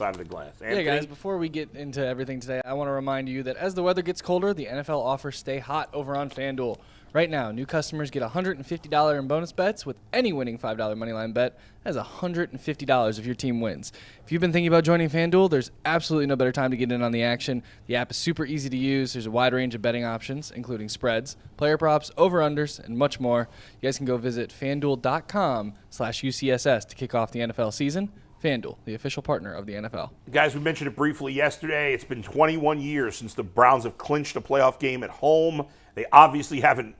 side of the glass. Yeah, guys, before we get into everything today, I want to remind you that as the weather gets colder, the NFL offers stay hot over on FanDuel. Right now, new customers get $150 in bonus bets with any winning $5 moneyline bet. That's $150 if your team wins. If you've been thinking about joining FanDuel, there's absolutely no better time to get in on the action. The app is super easy to use. There's a wide range of betting options, including spreads, player props, over-unders, and much more. You guys can go visit FanDuel.com/UCSS to kick off the NFL season. FanDuel, the official partner of the NFL. Guys, we mentioned it briefly yesterday. It's been 21 years since the Browns have clinched a playoff game at home. They obviously haven't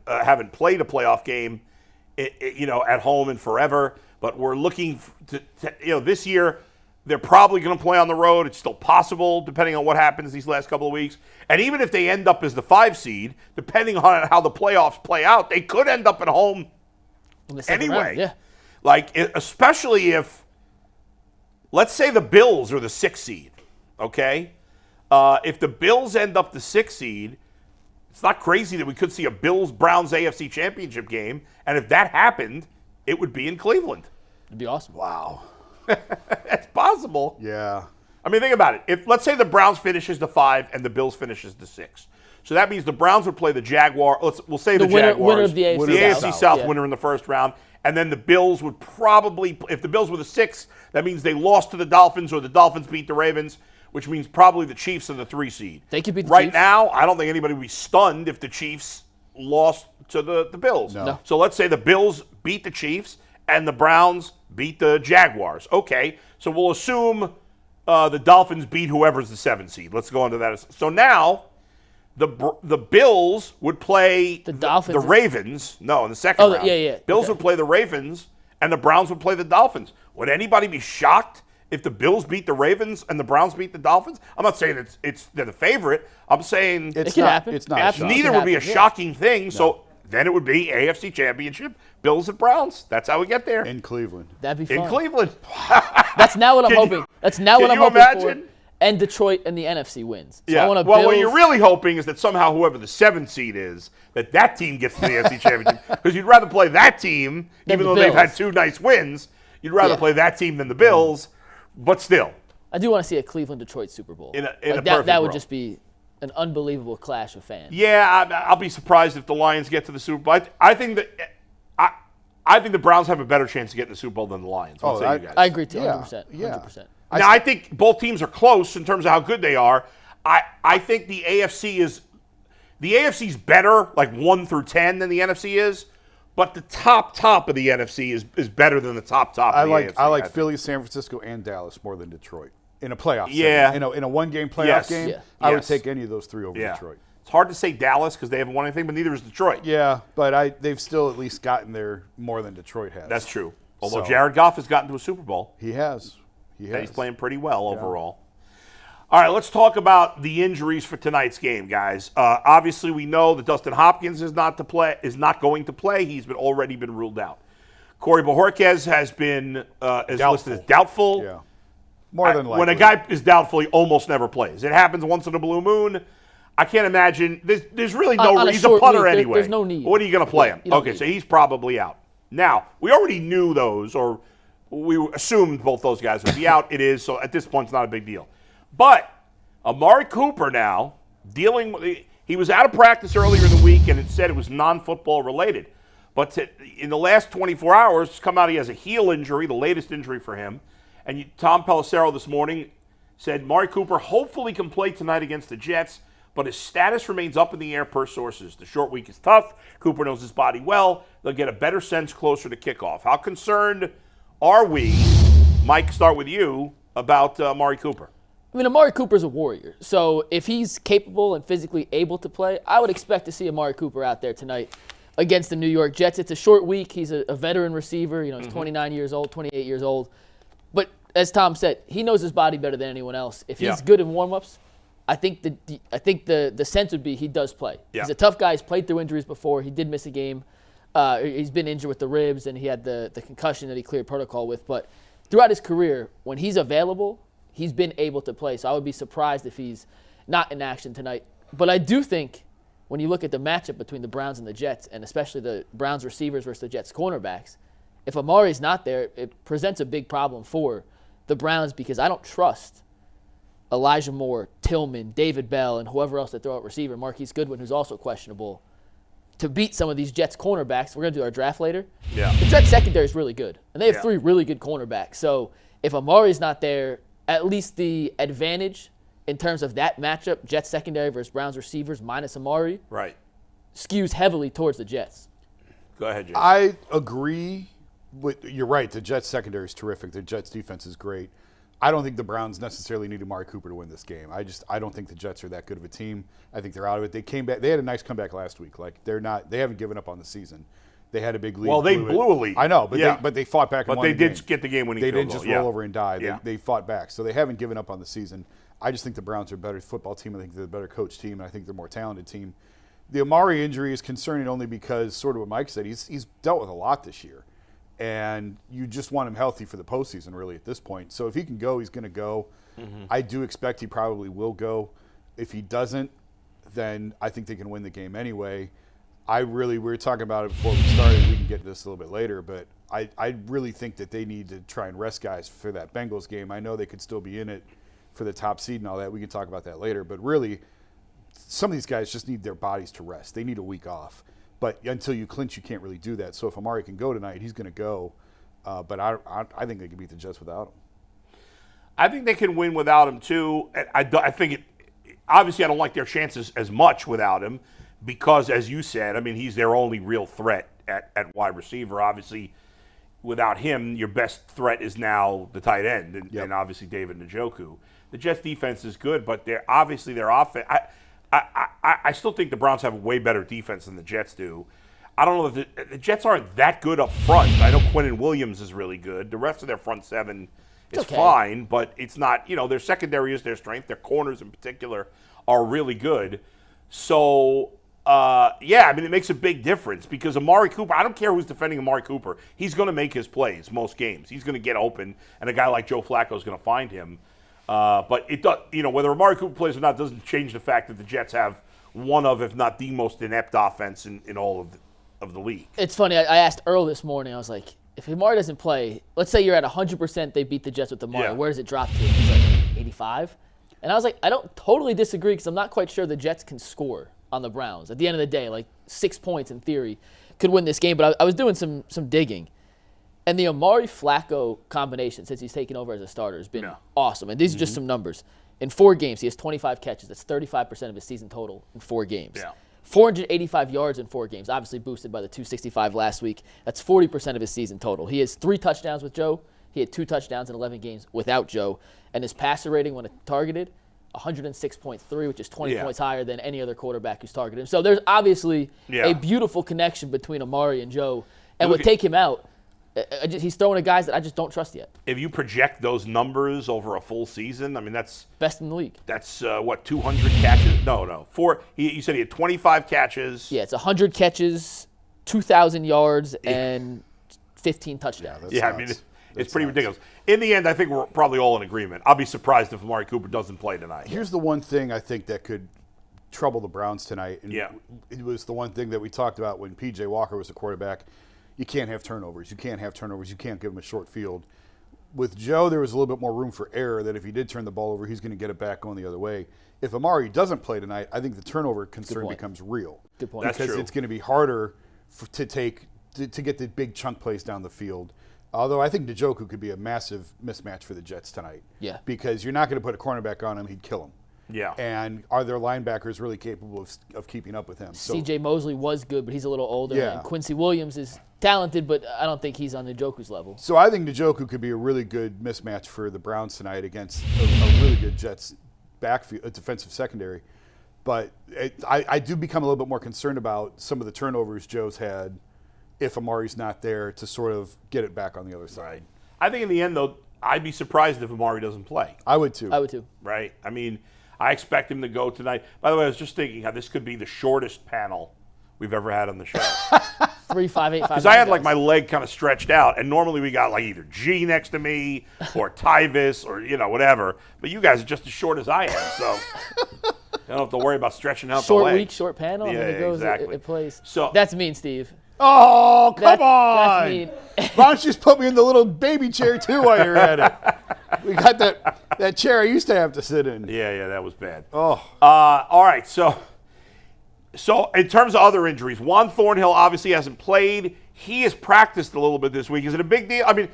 played a playoff game, at home in forever. But we're looking to this year. They're probably going to play on the road. It's still possible, depending on what happens these last couple of weeks. And even if they end up as the 5 seed, depending on how the playoffs play out, they could end up at home anyway. Yeah. Especially if, let's say the Bills are the 6 seed, okay? If the Bills end up the 6 seed, it's not crazy that we could see a Bills-Browns AFC championship game. And if that happened, it would be in Cleveland. It'd be awesome. Wow. That's possible. Yeah. I mean, think about it. If, let's say the Browns finishes the 5 and the Bills finishes the 6. So that means the Browns would play the Jaguars. We'll say the Jaguars. Winner of the AFC South winner in the first round. And then the Bills would probably, if the Bills were the 6, that means they lost to the Dolphins or the Dolphins beat the Ravens, which means probably the Chiefs are the 3 seed. They could beat the Chiefs. Right Chiefs. now, I don't think anybody would be stunned if the Chiefs lost to the Bills. No. So let's say the Bills beat the Chiefs and the Browns beat the Jaguars. Okay, so we'll assume the Dolphins beat whoever's the 7 seed. Let's go into that. So now the Bills would play the Dolphins. The Ravens. No, in the second round. Yeah. Bills would play the Ravens and the Browns would play the Dolphins. Would anybody be shocked if the Bills beat the Ravens and the Browns beat the Dolphins? I'm not saying they're the favorite. I'm saying it can happen. It's not. Absolutely. Neither would be a shocking thing. No. So then it would be AFC Championship, Bills and Browns. That's how we get there. In Cleveland. That'd be fun. In Cleveland. That's now what I'm hoping. That's now what I'm hoping imagine? for. And Detroit and the NFC wins. So Yeah. I want What you're really hoping is that somehow whoever the 7th seed is, that team gets to the AFC Championship. Because you'd rather play that team, even though they've had 2 nice wins, you'd rather play that team than the Bills. But still. I do want to see a Cleveland-Detroit Super Bowl. That would just be an unbelievable clash of fans. Yeah, I'll be surprised if the Lions get to the Super Bowl. I think the Browns have a better chance to get in the Super Bowl than the Lions. I agree too, 100%. Yeah. 100%. Now, I think both teams are close in terms of how good they are. I think the AFC's better, like 1 through 10, than the NFC is. But the top of the NFC is better than the top of the AFC. I like Philly, San Francisco, and Dallas more than Detroit in a playoff. Yeah. Setting. In a one-game playoff game, Yeah. I would take any of those 3 over Detroit. It's hard to say Dallas because they haven't won anything, but neither is Detroit. Yeah, but they've still at least gotten there more than Detroit has. That's true. Although Jared Goff has gotten to a Super Bowl. He has. And he's playing pretty well overall. All right, let's talk about the injuries for tonight's game, guys. Obviously, we know that Dustin Hopkins is not going to play. He's already been ruled out. Corey Bojorquez has been listed as doubtful. Yeah, more than likely. When a guy is doubtful, he almost never plays. It happens once in a blue moon. I can't imagine. There's really no reason. He's a punter anyway. There's no need. What are you going to play him? Okay, so he's probably out. Now, we already knew those, or we assumed both those guys would be out. It is, so at this point, it's not a big deal. But Amari Cooper now, he was out of practice earlier in the week, and it said it was non-football related. But in the last 24 hours, it's come out he has a heel injury, the latest injury for him. And Tom Pelissero this morning said Amari Cooper hopefully can play tonight against the Jets, but his status remains up in the air per sources. The short week is tough. Cooper knows his body well. They'll get a better sense closer to kickoff. How concerned are we, Mike, start with you, about Amari Cooper? I mean, Amari Cooper's a warrior. So if he's capable and physically able to play, I would expect to see Amari Cooper out there tonight against the New York Jets. It's a short week. He's a veteran receiver. He's 29 years old, 28 years old. But as Tom said, he knows his body better than anyone else. If he's good in warm-ups, I think the sense would be he does play. Yeah. He's a tough guy. He's played through injuries before. He did miss a game. He's been injured with the ribs, and he had the concussion that he cleared protocol with. But throughout his career, when he's available, he's been able to play. So I would be surprised if he's not in action tonight. But I do think when you look at the matchup between the Browns and the Jets, and especially the Browns receivers versus the Jets cornerbacks, if Amari's not there, it presents a big problem for the Browns because I don't trust Elijah Moore, Tillman, David Bell, and whoever else they throw at receiver, Marquise Goodwin, who's also questionable, to beat some of these Jets cornerbacks. We're going to do our draft later. Yeah. The Jets secondary is really good, and they have Yeah. 3 really good cornerbacks. So if Amari's not there, at least the advantage in terms of that matchup, Jets secondary versus Browns receivers minus Amari, Right. skews heavily towards the Jets. Go ahead, Jay. I agree. You're right. The Jets secondary is terrific. The Jets defense is great. I don't think the Browns necessarily need Amari Cooper to win this game. I don't think the Jets are that good of a team. I think they're out of it. They came back. They had a nice comeback last week. Like they haven't given up on the season. They had a big lead. Well, they blew a lead. I know, but Yeah. they fought back. And But won they the did game. get the game-winning They field didn't goal. just roll over and die. Yeah. They fought back, so they haven't given up on the season. I just think the Browns are a better football team. I think they're a better coach team, and I think they're a more talented team. The Amari injury is concerning only because, sort of what Mike said, he's dealt with a lot this year. And you just want him healthy for the postseason, really, at this point. So if he can go, he's going to go. I do expect he probably will go. If he doesn't, then I think they can win the game anyway. We were talking about it before we started. We can get to this a little bit later, but I really think that they need to try and rest guys for that Bengals game. I know they could still be in it for the top seed and all that. We can talk about that later. But really, some of these guys just need their bodies to rest. They need a week off. But until you clinch, you can't really do that. So if Amari can go tonight, he's going to go. But I think they can beat the Jets without him. I think they can win without him, too. I think obviously I don't like their chances as much without him because, as you said, I mean, he's their only real threat at wide receiver. Obviously, without him, your best threat is now the tight end and obviously David Njoku. The Jets' defense is good, but their offense – I still think the Browns have a way better defense than the Jets do. I don't know if the Jets aren't that good up front. I know Quinnen Williams is really good. The rest of their front seven is fine, but it's not, their secondary is their strength. Their corners in particular are really good. So, it makes a big difference because Amari Cooper, I don't care who's defending Amari Cooper. He's going to make his plays most games. He's going to get open, and a guy like Joe Flacco is going to find him. But it does, whether Amari Cooper plays or not doesn't change the fact that the Jets have one of, if not the most inept offense in all of the league. It's funny. I asked Earl this morning. I was like, if Amari doesn't play, let's say you're at 100%, they beat the Jets with Amari. Yeah. Where does it drop to? He's like 85. And I was like, I don't totally disagree because I'm not quite sure the Jets can score on the Browns. At the end of the day, like 6 points in theory could win this game. But I was doing some digging. And the Amari Flacco combination, since he's taken over as a starter, has been awesome. And these are just some numbers. In 4 games, he has 25 catches. That's 35% of his season total in 4 games. Yeah. 485 yards in 4 games, obviously boosted by the 265 last week. That's 40% of his season total. He has 3 touchdowns with Joe. He had 2 touchdowns in 11 games without Joe. And his passer rating when targeted, 106.3, which is 20 points higher than any other quarterback who's targeted him. So there's obviously a beautiful connection between Amari and Joe. And would take him out. He's throwing at guys that I just don't trust yet. If you project those numbers over a full season, I mean, that's best in the league. That's 200 catches? No. You said he had 25 catches. Yeah, it's 100 catches, 2,000 yards, and 15 touchdowns. I mean, it's pretty ridiculous. In the end, I think we're probably all in agreement. I'll be surprised if Amari Cooper doesn't play tonight. Here's the one thing I think that could trouble the Browns tonight. And it was the one thing that we talked about when P.J. Walker was the quarterback. You can't have turnovers. You can't give him a short field. With Joe, there was a little bit more room for error that if he did turn the ball over, he's going to get it back going the other way. If Amari doesn't play tonight, I think the turnover concern becomes real. Good point. That's because true. It's going to be harder to get the big chunk plays down the field. Although I think Njoku could be a massive mismatch for the Jets tonight. Yeah. Because you're not going to put a cornerback on him, he'd kill him. Yeah. And are their linebackers really capable of keeping up with him? So, C.J. Mosley was good, but he's a little older. Yeah. And Quincy Williams is talented, but I don't think he's on Njoku's level. So I think Njoku could be a really good mismatch for the Browns tonight against a really good Jets backfield, a defensive secondary. But I do become a little bit more concerned about some of the turnovers Joe's had if Amari's not there to sort of get it back on the other side. Right. I think in the end, though, I'd be surprised if Amari doesn't play. I would too. Right? I mean, I expect him to go tonight. By the way, I was just thinking how this could be the shortest panel we've ever had on the show. 3, 5, 8, 5. Because I had like my leg kind of stretched out, and normally we got like either G next to me or Tyvis or whatever. But you guys are just as short as I am, so I don't have to worry about stretching out the leg. Short week, short panel. Yeah, and then it goes, exactly. it plays. So that's mean, Steve. Oh, come on. That's mean. Why don't you just put me in the little baby chair too while you're at it? We got that chair I used to have to sit in. Yeah, that was bad. Oh. All right, so in terms of other injuries, Juan Thornhill obviously hasn't played. He has practiced a little bit this week. Is it a big deal? I mean,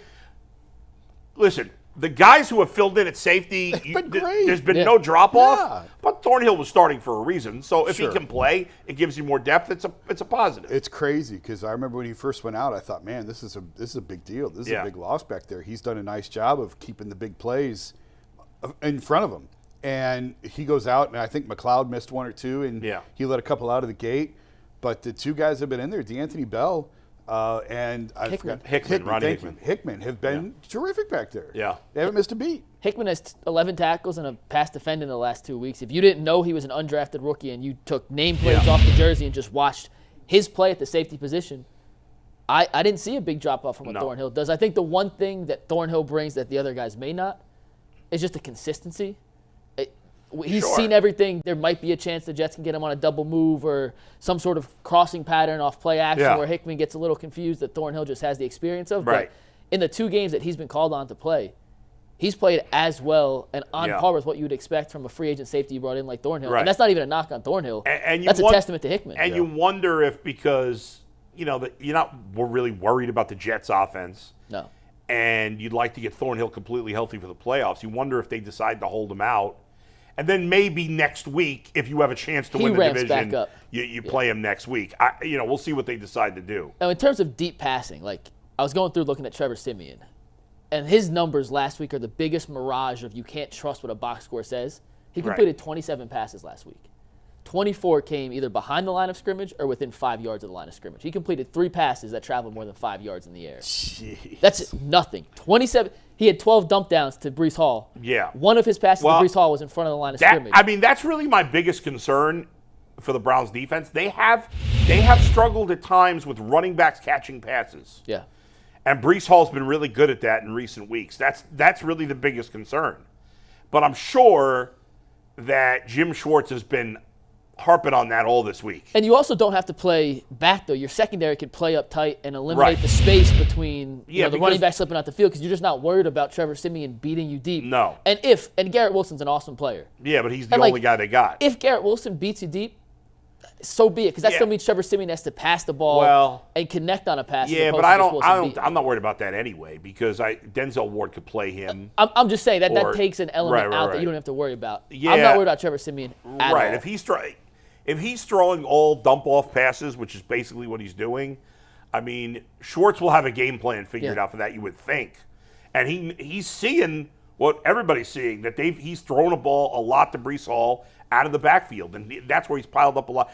listen, the guys who have filled in at safety, there's been no drop-off, Yeah. but Thornhill was starting for a reason. So if Sure. he can play, it gives you more depth. It's a positive. It's crazy because I remember when he first went out, I thought, man, this is a big deal. This is a big loss back there. He's done a nice job of keeping the big plays in front of him. And he goes out, and I think McLeod missed one or two, and he let a couple out of the gate. But the two guys have been in there, DeAnthony Bell and I forgot Hickman have been terrific back there. Yeah. They haven't missed a beat. Hickman has 11 tackles and a pass defend in the last 2 weeks. If you didn't know he was an undrafted rookie and you took nameplates off the jersey and just watched his play at the safety position, I didn't see a big drop-off from what Thornhill does. I think the one thing that Thornhill brings that the other guys may not is just the consistency. He's seen everything. There might be a chance the Jets can get him on a double move or some sort of crossing pattern off play action where Hickman gets a little confused that Thornhill just has the experience of. Right. But in the 2 games that he's been called on to play, he's played as well and on par with what you would expect from a free agent safety you brought in like Thornhill. Right. And that's not even a knock on Thornhill. And that's a testament to Hickman. And you wonder if because, we're really worried about the Jets offense. No. And you'd like to get Thornhill completely healthy for the playoffs. You wonder if they decide to hold him out. And then maybe next week, if you have a chance to win the division, back up. you play him next week. We'll see what they decide to do. Now, in terms of deep passing, I was going through looking at Trevor Siemian, and his numbers last week are the biggest mirage of you can't trust what a box score says. He completed 27 passes last week. 24 came either behind the line of scrimmage or within 5 yards of the line of scrimmage. He completed 3 passes that traveled more than 5 yards in the air. Jeez. That's nothing. 27. He had 12 dump downs to Breece Hall. Yeah. One of his passes to Breece Hall was in front of the line of scrimmage. That's really my biggest concern for the Browns defense. They have struggled at times with running backs catching passes. Yeah. And Breece Hall's been really good at that in recent weeks. That's really the biggest concern. But I'm sure that Jim Schwartz has been harping on that all this week. And you also don't have to play back, though. Your secondary could play up tight and eliminate the space between the running back slipping out the field because you're just not worried about Trevor Siemian beating you deep. No. And Garrett Wilson's an awesome player. Yeah, but he's the only guy they got. If Garrett Wilson beats you deep, so be it, because that still means Trevor Siemian has to pass the ball and connect on a pass. Yeah, but I'm not worried about that anyway because Denzel Ward could play him. I'm just saying that takes an element out that you don't have to worry about. Yeah. I'm not worried about Trevor Siemian at all. If he's throwing all dump-off passes, which is basically what he's doing, I mean, Schwartz will have a game plan figured out for that, you would think. And he's seeing what everybody's seeing, that he's thrown a ball a lot to Breece Hall out of the backfield, and that's where he's piled up a lot.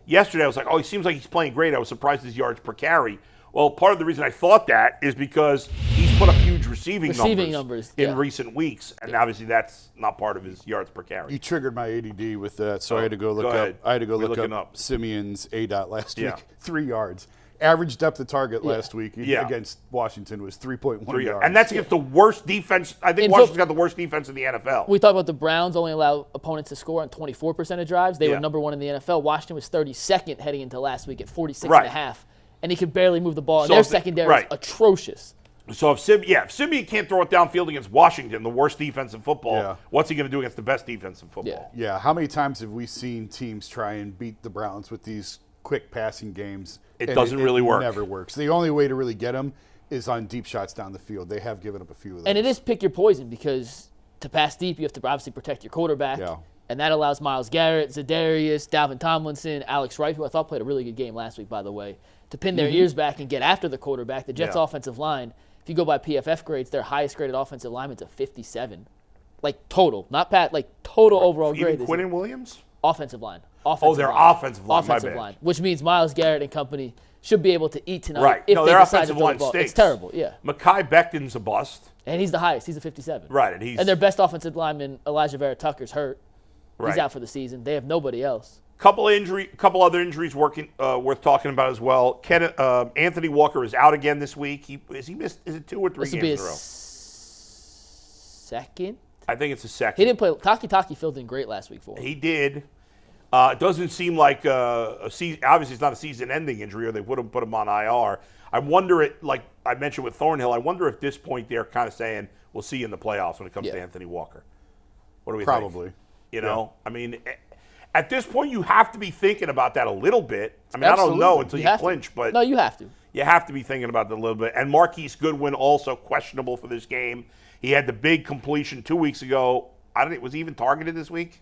Yesterday I was like, he seems like he's playing great. I was surprised his yards per carry. Well, part of the reason I thought that is because he's put up huge receiving numbers in recent weeks, and obviously that's not part of his yards per carry. You triggered my ADD with that, so I had to go look up. I had to go look up Simeon's ADOT last week. 3 yards. Average depth of target last week against Washington was 3.1 yards. And that's against the worst defense. I think Washington's got the worst defense in the NFL. We talked about the Browns only allow opponents to score on 24% of drives. They were number 1 in the NFL. Washington was 32nd heading into last week at 46.5%. And he could barely move the ball. And their secondary is atrocious. So if Simeon can't throw it downfield against Washington, the worst defense in football, what's he going to do against the best defense in football? Yeah. How many times have we seen teams try and beat the Browns with these quick passing games? It doesn't really work. It never works. The only way to really get them is on deep shots down the field. They have given up a few of those. And it is pick your poison because to pass deep, you have to obviously protect your quarterback. Yeah. And that allows Myles Garrett, Za'Darius, Dalvin Tomlinson, Alex Wright, who I thought played a really good game last week, by the way, to pin their ears back and get after the quarterback. The Jets' offensive line, if you go by PFF grades, their highest graded offensive lineman's a 57. Total, not Pat, total overall grade. Even Quinnen Williams? Offensive line. Their offensive line. Offensive line, which means Myles Garrett and company should be able to eat tonight. Right. If they their decide offensive to line throw the ball. stinks. It's terrible, yeah. Mekhi Becton's a bust. And he's the highest. He's a 57. Right. And their best offensive lineman, Elijah Vera Tucker's hurt. He's out for the season. They have nobody else. Couple other injuries worth talking about as well. Anthony Walker is out again this week. Is he missed? Is it 2 or 3 games in a row? Second. I think it's a second. He didn't play. Taki filled in great last week for him. He did. It doesn't seem like a season. Obviously, it's not a season-ending injury, or they wouldn't put him on IR. I wonder, like I mentioned with Thornhill, I wonder if at this point they're kind of saying, we'll see you in the playoffs when it comes to Anthony Walker. What do we think? Probably. You know? I mean, at this point, you have to be thinking about that a little bit. I mean, Absolutely. I don't know until you have to. clinch, but No, you have to. you have to be thinking about that a little bit. And Marquise Goodwin also questionable for this game. He had the big completion 2 weeks ago. I don't think, was he even targeted this week?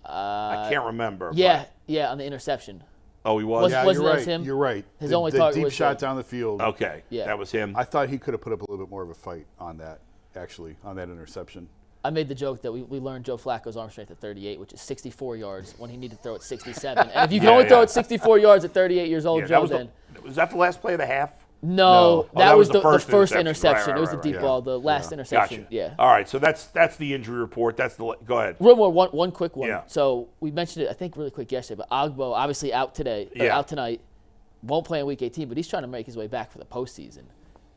I can't remember. Yeah, but- yeah, on the interception. Oh, he was? Was- Yeah, wasn't you're that right. him? You're right. His the, only the target deep was shot the- down the field. Okay, Yeah. that was him. I thought he could have put up a little bit more of a fight on that, actually, on that interception. I made the joke that we learned Joe Flacco's arm strength at 38, which is 64 yards when he needed to throw at 67. And if you can only throw at 64 yards at 38 years old, Yeah, Joe, was then was that the last play of the half? no, No. Oh, that was the first first interception. interception. Right, It was right, the deep right, ball, the last interception. Gotcha. Yeah. All right, so that's the injury report. That's the go ahead. Real more, one quick one. Yeah. So we mentioned it, I think, really quick yesterday, but Ogbo obviously out today, Yeah. out tonight, won't play in Week 18, but he's trying to make his way back for the postseason.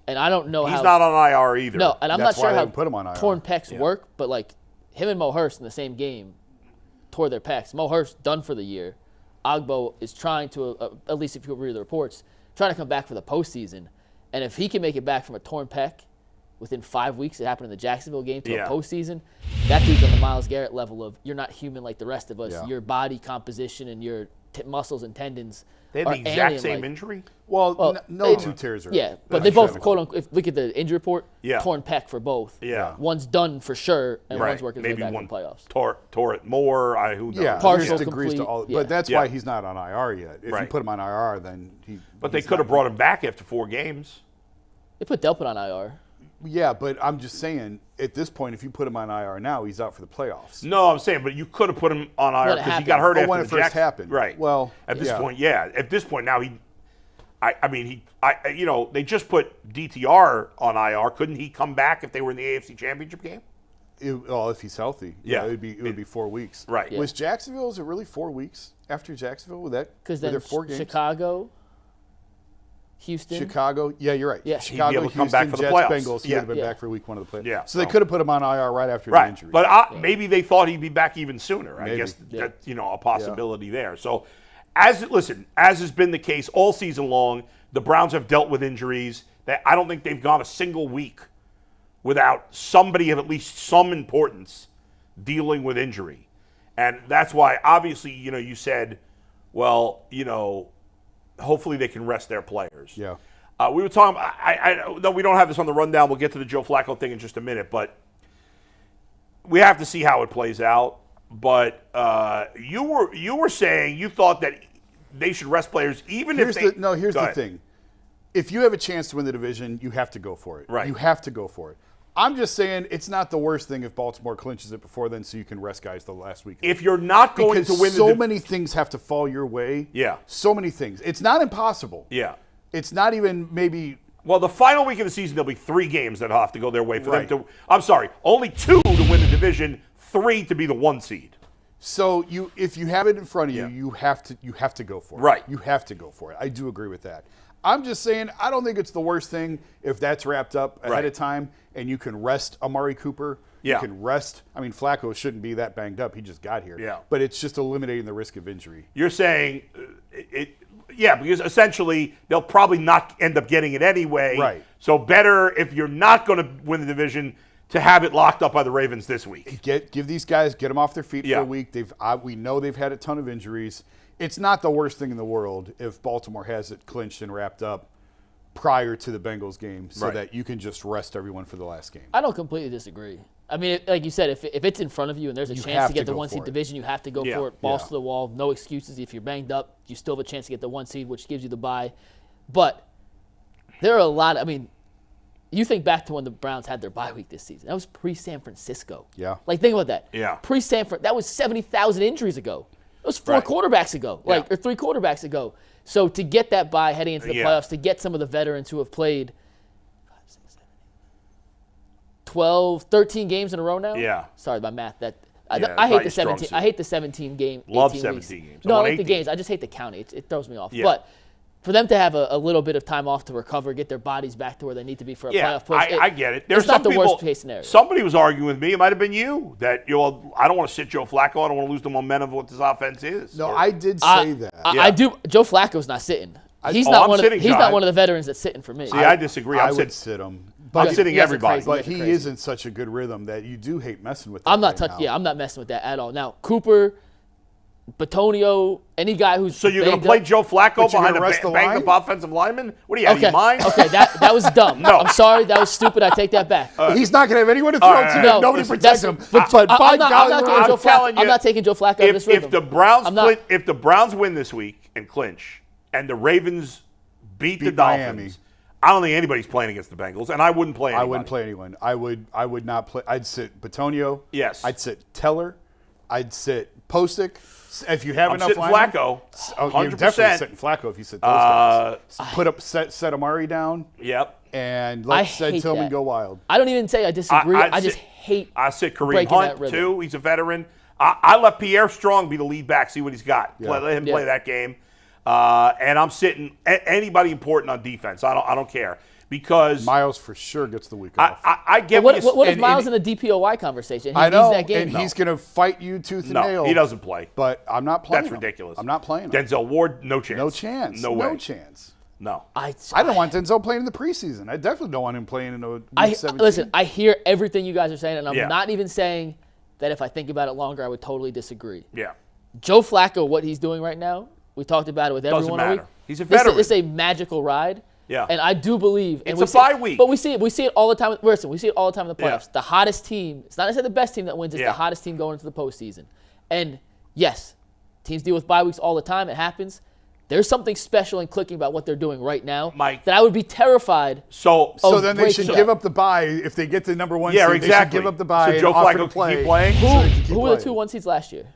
And I don't know how. He's not on IR either. No, and I'm That's not why sure I how haven't put him on IR. torn pecs work, but like him and Mo Hurst in the same game tore their pecs. Mo Hurst done for the year. Ogbo is trying to, at least if you read the reports, trying to come back for the postseason. And if he can make it back from a torn pec within 5 weeks, it happened in the Jacksonville game, to a postseason, that dude's on the Myles Garrett level of you're not human like the rest of us. Yeah. Your body composition and your muscles and tendons They had are the exact same alien-like. injury? Well, no they- two tears are. Yeah, but that's they both, identical. quote unquote, if look at the injury report, Yeah. torn pec for both. Yeah. One's done for sure, and Right. one's working his Maybe way back one in the playoffs. tore it more. Who knows? Yeah, Partial, there's degrees to complete, all. yeah. But that's Yeah. why he's not on IR yet. If you Right. put him on IR, then he. But they he's could have not- brought him back after 4 games. They put Delpit on IR. Yeah, but I'm just saying, at this point, if you put him on IR now, he's out for the playoffs. No, I'm saying, but you could have put him on IR When it because he happened. got hurt Oh, after when the it first Jackson- happened. Right. Well, at this yeah. point, yeah. At this point now, they just put DTR on IR. Couldn't he come back if they were in the AFC Championship game? If he's healthy, Yeah. it would be 4 weeks. Right. Yeah. Was Jacksonville? Is it really 4 weeks after Jacksonville? With that? Because were then there 4 games? Chicago, Houston. Chicago. Yeah, you're right. Yeah. He'd be Chicago, able to come Houston, back for the Jets, playoffs. Bengals. He Yeah. would have been Yeah. back for week 1 of the playoffs. Yeah, So they so- could have put him on IR right after the Right. injury. But maybe they thought he'd be back even sooner. I Maybe. guess Yeah. that's a possibility there. So as has been the case all season long, the Browns have dealt with injuries that I don't think they've gone a single week without somebody of at least some importance dealing with injury. And that's why obviously, you said, well, hopefully they can rest their players. Yeah. We were talking. I no, we don't have this on the rundown. We'll get to the Joe Flacco thing in just a minute, but we have to see how it plays out. But you were saying you thought that they should rest players even Here's if they. here's Go the ahead. thing. If you have a chance to win the division, you have to go for it. Right. You have to go for it. I'm just saying it's not the worst thing if Baltimore clinches it before then, so you can rest guys the last week. If you're not going because to win so the many things have to fall your way. Yeah. So many things. It's not impossible. yeah. It's not even maybe. Well, the final week of the season, there'll be 3 games that have to go their way for Right. them to. I'm sorry, only 2 to win the division, 3 to be the 1 seed. So if you have it in front of you, Yeah. you have to go for it. Right. You have to go for it. I do agree with that. I'm just saying I don't think it's the worst thing if that's wrapped up ahead Right. of time and you can rest Amari Cooper. Yeah. You can rest. I mean, Flacco shouldn't be that banged up. He just got here. Yeah. But it's just eliminating the risk of injury. You're saying because essentially they'll probably not end up getting it anyway. Right. So better if you're not going to win the division to have it locked up by the Ravens this week. Give these guys, get them off their feet Yeah. for a week. We know they've had a ton of injuries. It's not the worst thing in the world if Baltimore has it clinched and wrapped up prior to the Bengals game so Right. that you can just rest everyone for the last game. I don't completely disagree. I mean, like you said, if it's in front of you and there's a You chance have to get to the go 1 for seed it. division, you have to go Yeah. for it. Balls Yeah. to the wall, no excuses. If you're banged up, you still have a chance to get the 1 seed, which gives you the bye. But there are a lot. I mean, you think back to when the Browns had their bye week this season. That was pre-San Francisco. Yeah. Like, think about that. Yeah. Pre-San Fran, that was 70,000 injuries ago. It was 4 Right. quarterbacks ago, Yeah. or 3 quarterbacks ago. So to get that bye heading into the Yeah. playoffs, to get some of the veterans who have played 12, 13 games in a row now. Yeah. Sorry, my math. Yeah, I it's hate not the your strong 17. suit. I hate the 17 game. Love 18 17 weeks. games. No, I I want like the 18. games. I just hate the counting. It throws me off. Yeah. But for them to have a little bit of time off to recover, get their bodies back to where they need to be for a playoff push. I get it. It's not the worst case scenario. Somebody was arguing with me. It might have been you that I don't want to sit Joe Flacco. I don't want to lose the momentum of what this offense is. No, I did say that. I do. Joe Flacco's not sitting. He's not one of the veterans that's sitting for me. See, I disagree. I would sit him. I'm sitting everybody. But he is in such a good rhythm that you do hate messing with that. I'm not messing with that at all. Now, Cooper, Batonio, any guy who's So you're going to play Joe Flacco behind a banged up offensive lineman? What do you have in your mind? Okay, that was dumb. No. I'm sorry, that was stupid. I take that back. He's not going to have anyone to throw to. No, Nobody protects him. I'm not taking Joe Flacco out of this rhythm. If the Browns win this week and clinch, and the Ravens beat the Dolphins, Miami. I don't think anybody's playing against the Bengals, and I wouldn't play anybody. I wouldn't play anyone. I would not play. I'd sit Batonio. Yes. I'd sit Teller. I'd sit Postic. If you have I'm enough sitting linemen. Flacco. You're definitely sitting Flacco if you sit those guys. Set Amari down. Yep. And let Tillman go wild. I don't even say I disagree. I just hate. I sit Kareem Hunt too. He's a veteran. I let Pierre Strong be the lead back. See what he's got. Yeah. Let him play that game. And I'm sitting anybody important on defense. I don't care because Miles for sure gets the week off. I get what if Miles in the DPOY conversation? I know, that game. and he's going to fight you tooth and nail. No, he doesn't play. But I'm not playing. That's ridiculous. I'm not playing him. Denzel Ward, no chance. No chance. No way. No chance. No. I don't want Denzel playing in the preseason. I definitely don't want him playing in week 17. Listen, I hear everything you guys are saying, and I'm not even saying that if I think about it longer, I would totally disagree. Yeah. Joe Flacco, what he's doing right now, we talked about it with everyone. Doesn't matter. He's a veteran. It's a magical ride. Yeah. And I do believe. It's a bye week. But we see it all the time. Listen, we see it all the time in the playoffs. Yeah. The hottest team, it's not necessarily the best team that wins, it's the hottest team going into the postseason. And yes, teams deal with bye weeks all the time. It happens. There's something special and clicking about what they're doing right now, Mike, that I would be terrified. So then they should give up the bye if they get the number one seed. Exactly. They should give up the bye. So Joe Flacco can keep playing. Who were the 2 1 seeds last year?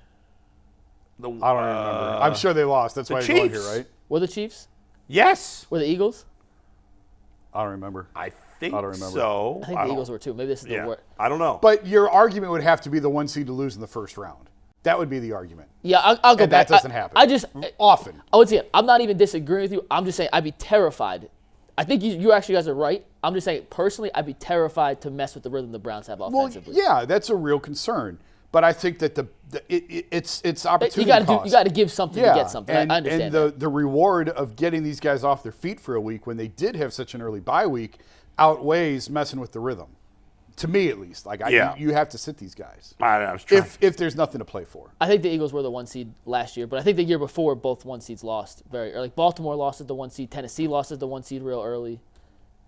I don't remember. I'm sure they lost. That's why the you're going Chiefs. here, right? Were the Chiefs? Yes. Were the Eagles? I don't remember. I think I don't remember. so. I think the Eagles were too. Maybe this is the worst. I don't know. But your argument would have to be the 1 seed to lose in the first round. That would be the argument. Yeah, I'll go And back. that doesn't happen. I just often. I would say I'm not even disagreeing with you. I'm just saying I'd be terrified. I think you actually guys are right. I'm just saying personally, I'd be terrified to mess with the rhythm the Browns have offensively. Well, yeah, that's a real concern. But I think that it's opportunity cost. You got to give something to get something. And, I understand and the reward of getting these guys off their feet for a week when they did have such an early bye week outweighs messing with the rhythm. To me, at least, you have to sit these guys. I was trying. If there's nothing to play for. I think the Eagles were the 1 seed last year, but I think the year before both 1 seeds lost very early. Like Baltimore lost at the 1 seed, Tennessee lost at the 1 seed real early.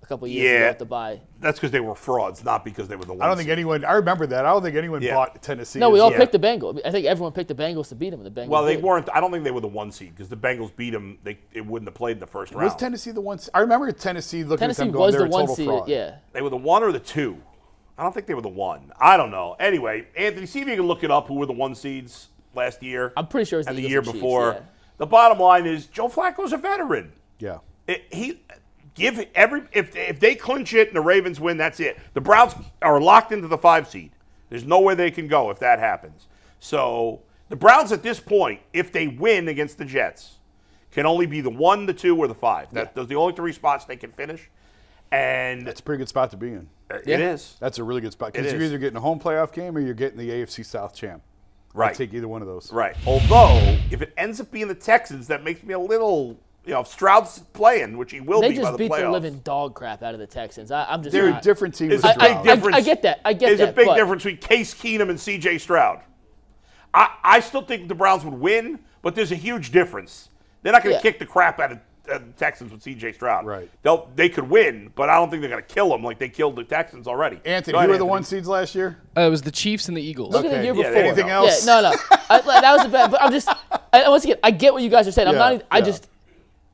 A couple of years ago at the bye. That's because they were frauds, not because they were the ones. I don't think anyone. I remember that. I don't think anyone bought Tennessee. No, we all picked the Bengals. I think everyone picked the Bengals to beat them, and the Bengals. Well, they weren't. I don't think they were the 1 seed because the Bengals beat them. It wouldn't have played in the first round. Was Tennessee the 1 seed? I remember Tennessee looking at them going, was they're the a 1 total seed. fraud. Yeah. They were the 1 or the 2. I don't think they were the 1. I don't know. Anyway, Anthony, see if you can look it up. Who were the 1 seeds last year? I'm pretty sure it's and the the Eagles year and Chiefs, before. yeah. The bottom line is Joe Flacco's a veteran. Yeah. If they clinch it and the Ravens win, that's it. The Browns are locked into the 5 seed. There's nowhere they can go if that happens. So the Browns at this point, if they win against the Jets, can only be the 1, the 2, or the 5. Those are the only 3 spots they can finish. And that's a pretty good spot to be in. It is. That's a really good spot because you're either getting a home playoff game or you're getting the AFC South champ. Right. I'll take either one of those. Right. Although, if it ends up being the Texans, that makes me a little, if Stroud's playing, which he will be by the playoffs. They just beat the living dog crap out of the Texans. I'm just They're a different team. There's a big difference. I get that. There's a big difference between Case Keenum and C.J. Stroud. I still think the Browns would win, but there's a huge difference. They're not going to kick the crap out of the Texans with C.J. Stroud. Right. They could win, but I don't think they're going to kill them like they killed the Texans already. Anthony, who were the 1 seeds last year? It was the Chiefs and the Eagles. Look at the year before. Anything else? Yeah, no. That was a bad. But I'm just. Once again, I get what you guys are saying. I'm not. I just.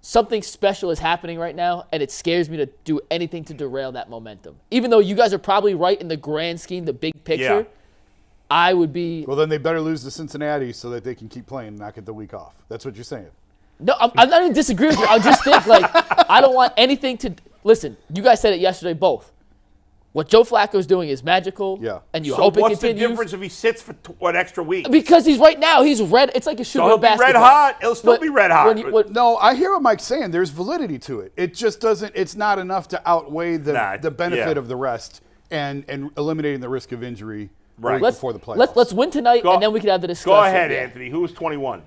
Something special is happening right now, and it scares me to do anything to derail that momentum. Even though you guys are probably right in the grand scheme, the big picture, I would be. Well, then they better lose to Cincinnati so that they can keep playing and not get the week off. That's what you're saying. No, I'm not even disagreeing with you. I just think, I don't want anything to – listen, you guys said it yesterday both. What Joe Flacco's doing is magical. Yeah. And you So hope it what's the continues. difference if he sits for an extra week? Because he's right now, he's red. It's like a shooter So he'll of be basketball. red hot. He'll still be red hot. No, I hear what Mike's saying. There's validity to it. It just doesn't. It's not enough to outweigh the benefit of the rest and eliminating the risk of injury before the playoffs. Let's win tonight, and then we can have the discussion. Go ahead, Anthony. Who was 21?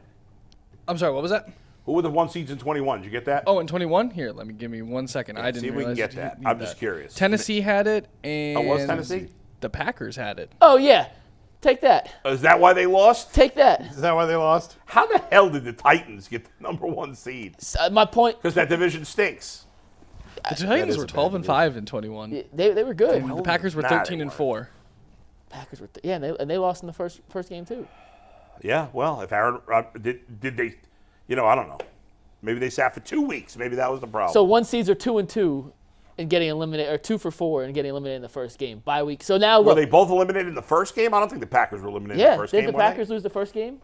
I'm sorry, what was that? Who were the 1 seeds in 21? Did you get that? Oh, in 21? Here, give me 1 second. I didn't see if we can realize get that. you need I'm just curious. Tennessee had it, and was Tennessee? the Packers had it. Oh, yeah. Take that. Is that why they lost? Take that. Is that why they lost? How the hell did the Titans get the number 1 seed? My point. Because that division stinks. The Titans is were a bad 12 and 5 in 21. They were good. The Packers were Nah, 13 they and weren't. 4. Packers were and they lost in the first game too. Yeah, well, if Aaron did they, I don't know. Maybe they sat for 2 weeks. Maybe that was the problem. So 1 seeds are 2-2 and getting eliminated, or 2 for 4 and getting eliminated in the first game bye week. So now were look, they both eliminated in the first game? I don't think the Packers were eliminated in yeah, the first did game. the Packers lose the first game?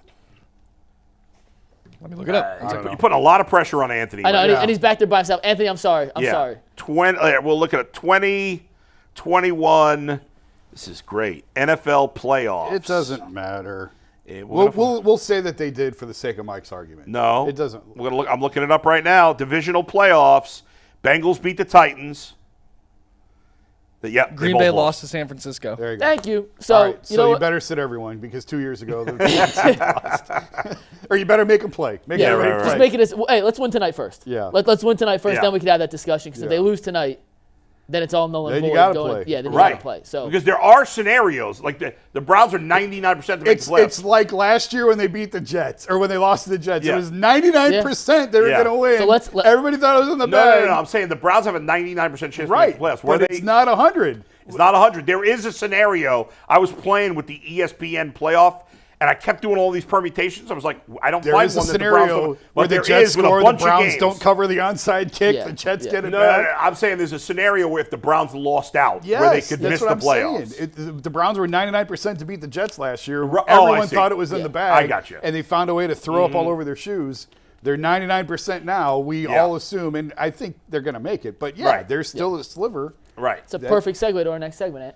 Let me look it up. You're putting a lot of pressure on Anthony. I know, right and, now. and he's back there by himself. Anthony, I'm sorry. I'm sorry. 20. We'll look at it. 20, 21. This is great. NFL playoffs. It doesn't matter. We'll We'll say that they did for the sake of Mike's argument. No, it doesn't. We're gonna look. I'm looking it up right now. Divisional playoffs. Bengals beat the Titans. Green Bay lost to San Francisco. There you go. Thank you. So All right, you know you what? better sit everyone because 2 years ago the team lost. Or you better make them play. Make Yeah, everybody right, just play. make it as hey. Let's win tonight first. Yeah. Let's win tonight first. Yeah. Then we can have that discussion. Because if Yeah. they lose tonight, then it's all null and Then void. you gotta going- play. Yeah, then you Right. gotta play. So because there are scenarios like the Browns are 99% to make the playoffs. It's like last year when they beat the Jets or when they lost to the Jets. Yeah. It was 99% they were Yeah. going to win. So let's- Everybody thought it was in the no, bag. I'm saying the Browns have a 99% chance Right, to make the playoffs. but it's not 100. It's not 100. There is a scenario. I was playing with the ESPN playoff, and I kept doing all these permutations. I was like, I don't There find is a one that the Browns scenario don't. where But the there Jets is with a score, the bunch of Browns games. don't cover the onside kick, Yeah, the Jets yeah. get it No, back. I'm saying there's a scenario where if the Browns lost out, Yes, where they could that's miss what the I'm playoffs. saying. The Browns were 99% to beat the Jets last year. I Everyone see. thought it was in Yeah. the bag. I got you. And they found a way to throw up all over their shoes. They're 99% now. We all assume, and I think they're going to make it. But, Right. there's still a sliver. Right. it's a perfect segue to our next segment.